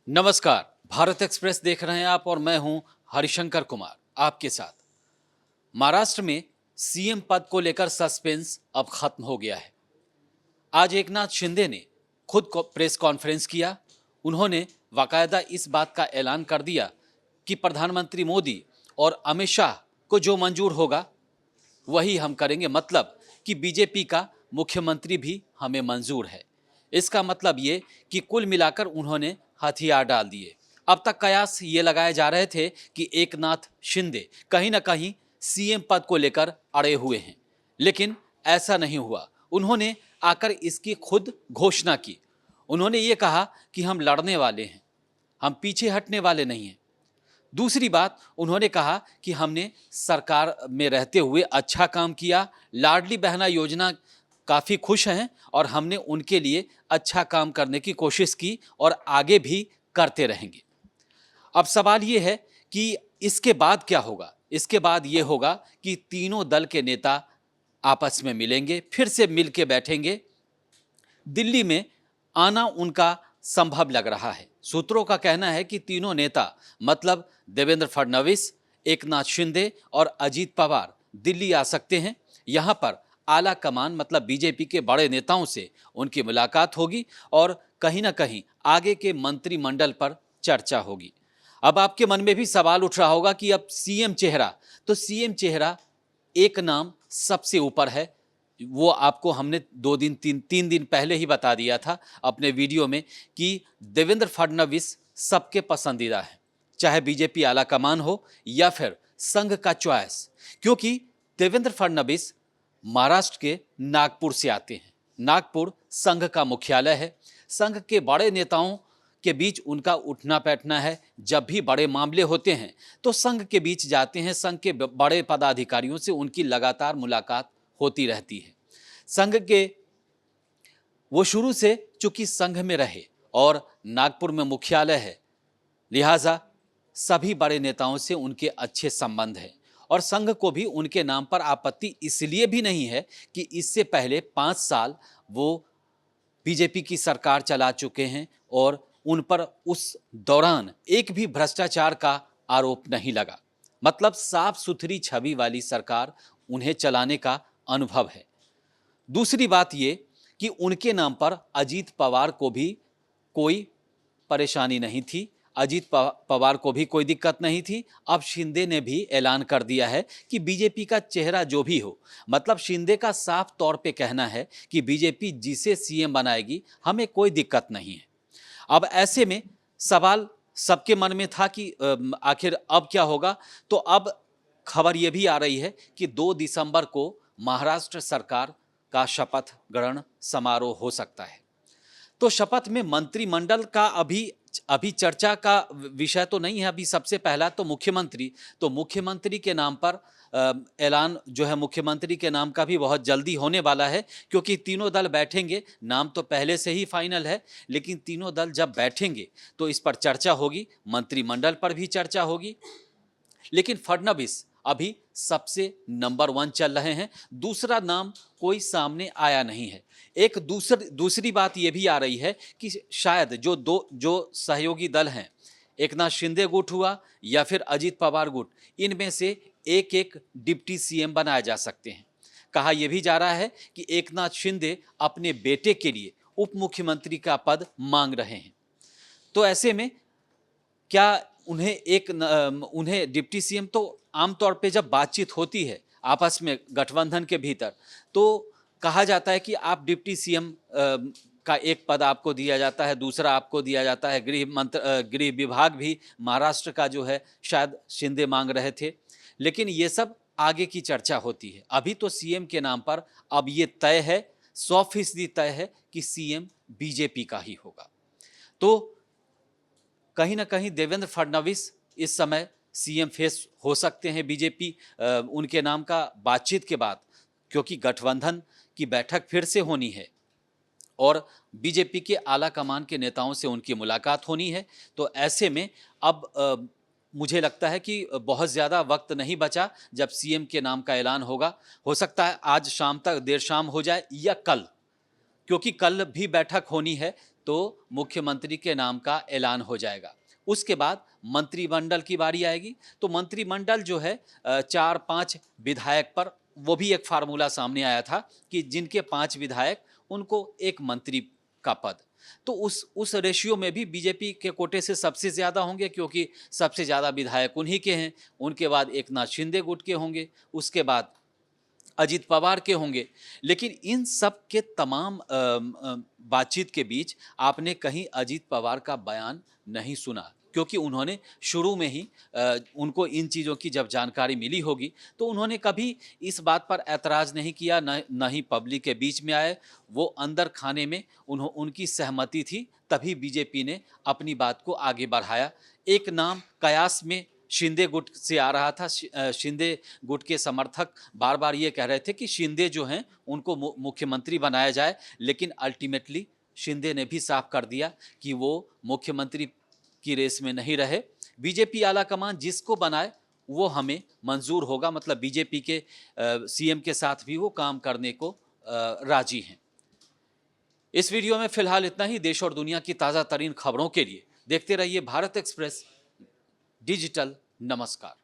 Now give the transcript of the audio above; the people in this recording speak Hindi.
नमस्कार। भारत एक्सप्रेस देख रहे हैं आप और मैं हूं हरिशंकर कुमार आपके साथ। महाराष्ट्र में सीएम पद को लेकर सस्पेंस अब खत्म हो गया है। आज एकनाथ शिंदे ने खुद को प्रेस कॉन्फ्रेंस किया। उन्होंने बाकायदा इस बात का ऐलान कर दिया कि प्रधानमंत्री मोदी और अमित शाह को जो मंजूर होगा वही हम करेंगे। मतलब कि बीजेपी का मुख्यमंत्री भी हमें मंजूर है। इसका मतलब ये कि कुल मिलाकर उन्होंने हथियार डाल दिए। अब तक कयास ये लगाए जा रहे थे कि एकनाथ शिंदे कहीं ना कहीं सीएम पद को लेकर अड़े हुए हैं, लेकिन ऐसा नहीं हुआ। उन्होंने आकर इसकी खुद घोषणा की। उन्होंने ये कहा कि हम लड़ने वाले हैं, हम पीछे हटने वाले नहीं हैं। दूसरी बात, उन्होंने कहा कि हमने सरकार में रहते हुए अच्छा काम किया, लाडली बहना योजना काफ़ी खुश हैं और हमने उनके लिए अच्छा काम करने की कोशिश की और आगे भी करते रहेंगे। अब सवाल ये है कि इसके बाद क्या होगा। इसके बाद ये होगा कि तीनों दल के नेता आपस में मिलेंगे, फिर से मिल के बैठेंगे। दिल्ली में आना उनका संभव लग रहा है। सूत्रों का कहना है कि तीनों नेता मतलब देवेंद्र फडणवीस, एकनाथ शिंदे और अजीत पवार दिल्ली आ सकते हैं। यहाँ पर आला कमान मतलब बीजेपी के बड़े नेताओं से उनकी मुलाकात होगी और कहीं ना कहीं आगे के मंत्रिमंडल पर चर्चा होगी। अब आपके मन में भी सवाल उठ रहा होगा कि अब सीएम चेहरा, तो सीएम चेहरा एक नाम सबसे ऊपर है। वो आपको हमने 2 दिन 3 दिन पहले ही बता दिया था अपने वीडियो में कि देवेंद्र फडणवीस सबके पसंदीदा है, चाहे बीजेपी आला कमान हो या फिर संघ का चॉइस। क्योंकि देवेंद्र फडणवीस महाराष्ट्र के नागपुर से आते हैं। नागपुर संघ का मुख्यालय है। संघ के बड़े नेताओं के बीच उनका उठना बैठना है। जब भी बड़े मामले होते हैं तो संघ के बीच जाते हैं। संघ के बड़े पदाधिकारियों से उनकी लगातार मुलाकात होती रहती है। संघ के वो शुरू से चूंकि संघ में रहे और नागपुर में मुख्यालय है, लिहाजा सभी बड़े नेताओं से उनके अच्छे संबंध हैं और संघ को भी उनके नाम पर आपत्ति इसलिए भी नहीं है कि इससे पहले 5 साल वो बीजेपी की सरकार चला चुके हैं और उन पर उस दौरान एक भी भ्रष्टाचार का आरोप नहीं लगा। मतलब साफ सुथरी छवि वाली सरकार उन्हें चलाने का अनुभव है। दूसरी बात ये कि उनके नाम पर अजीत पवार को भी कोई परेशानी नहीं थी। अजीत पवार को भी कोई दिक्कत नहीं थी। अब शिंदे ने भी ऐलान कर दिया है कि बीजेपी का चेहरा जो भी हो, मतलब शिंदे का साफ तौर पे कहना है कि बीजेपी जिसे सीएम बनाएगी हमें कोई दिक्कत नहीं है। अब ऐसे में सवाल सबके मन में था कि आखिर अब क्या होगा। तो अब खबर यह भी आ रही है कि 2 दिसंबर को महाराष्ट्र सरकार का शपथ ग्रहण समारोह हो सकता है। तो शपथ में मंत्रिमंडल का अभी चर्चा का विषय तो नहीं है। अभी सबसे पहला तो मुख्यमंत्री के नाम पर ऐलान जो है मुख्यमंत्री के नाम का भी बहुत जल्दी होने वाला है, क्योंकि तीनों दल बैठेंगे। नाम तो पहले से ही फाइनल है, लेकिन तीनों दल जब बैठेंगे तो इस पर चर्चा होगी, मंत्रिमंडल पर भी चर्चा होगी। लेकिन फडणवीस अभी सबसे नंबर 1 चल रहे हैं। दूसरा नाम कोई सामने आया नहीं है। एक दूसरी बात यह भी आ रही है कि शायद जो सहयोगी दल हैं, एकनाथ शिंदे गुट हुआ या फिर अजीत पवार गुट, इनमें से एक एक डिप्टी सीएम बनाए जा सकते हैं। कहा यह भी जा रहा है कि एकनाथ शिंदे अपने बेटे के लिए उप मुख्यमंत्री का पद मांग रहे हैं। तो ऐसे में क्या उन्हें डिप्टी सीएम, तो आमतौर पे जब बातचीत होती है आपस में गठबंधन के भीतर, तो कहा जाता है कि आप डिप्टी सीएम का एक पद आपको दिया जाता है, दूसरा आपको दिया जाता है। गृह विभाग भी महाराष्ट्र का जो है शायद शिंदे मांग रहे थे। लेकिन ये सब आगे की चर्चा होती है। अभी तो सीएम के नाम पर अब ये तय है, 100% तय है कि सीएम बीजेपी का ही होगा। तो कहीं ना कहीं देवेंद्र फडणवीस इस समय सीएम फेस हो सकते हैं बीजेपी उनके नाम का बातचीत के बाद, क्योंकि गठबंधन की बैठक फिर से होनी है और बीजेपी के आला कमान के नेताओं से उनकी मुलाकात होनी है। तो ऐसे में अब मुझे लगता है कि बहुत ज़्यादा वक्त नहीं बचा जब सीएम के नाम का ऐलान होगा। हो सकता है आज शाम तक, देर शाम हो जाए या कल, क्योंकि कल भी बैठक होनी है तो मुख्यमंत्री के नाम का ऐलान हो जाएगा। उसके बाद मंत्रिमंडल की बारी आएगी, तो मंत्रिमंडल जो है 4-5 विधायक पर, वो भी एक फार्मूला सामने आया था कि जिनके 5 विधायक उनको एक मंत्री का पद। तो उस रेशियो में भी बीजेपी के कोटे से सबसे ज़्यादा होंगे, क्योंकि सबसे ज़्यादा विधायक उन्हीं के हैं। उनके बाद एकनाथ शिंदे गुट के होंगे, उसके बाद अजित पवार के होंगे। लेकिन इन सब के तमाम बातचीत के बीच आपने कहीं अजित पवार का बयान नहीं सुना, क्योंकि उन्होंने शुरू में ही उनको इन चीज़ों की जब जानकारी मिली होगी तो उन्होंने कभी इस बात पर ऐतराज़ नहीं किया, न ही पब्लिक के बीच में आए। वो अंदर खाने में उनकी सहमति थी, तभी बीजेपी ने अपनी बात को आगे बढ़ाया। एक नाम कयास में शिंदे गुट से आ रहा था। शिंदे गुट के समर्थक बार बार ये कह रहे थे कि शिंदे जो हैं उनको मुख्यमंत्री बनाया जाए, लेकिन अल्टीमेटली शिंदे ने भी साफ कर दिया कि वो मुख्यमंत्री की रेस में नहीं रहे। बीजेपी आलाकमान जिसको बनाए वो हमें मंजूर होगा, मतलब बीजेपी के सीएम के साथ भी वो काम करने को राजी हैं। इस वीडियो में फिलहाल इतना ही। देश और दुनिया की ताज़ा तरीन खबरों के लिए देखते रहिए भारत एक्सप्रेस डिजिटल। नमस्कार।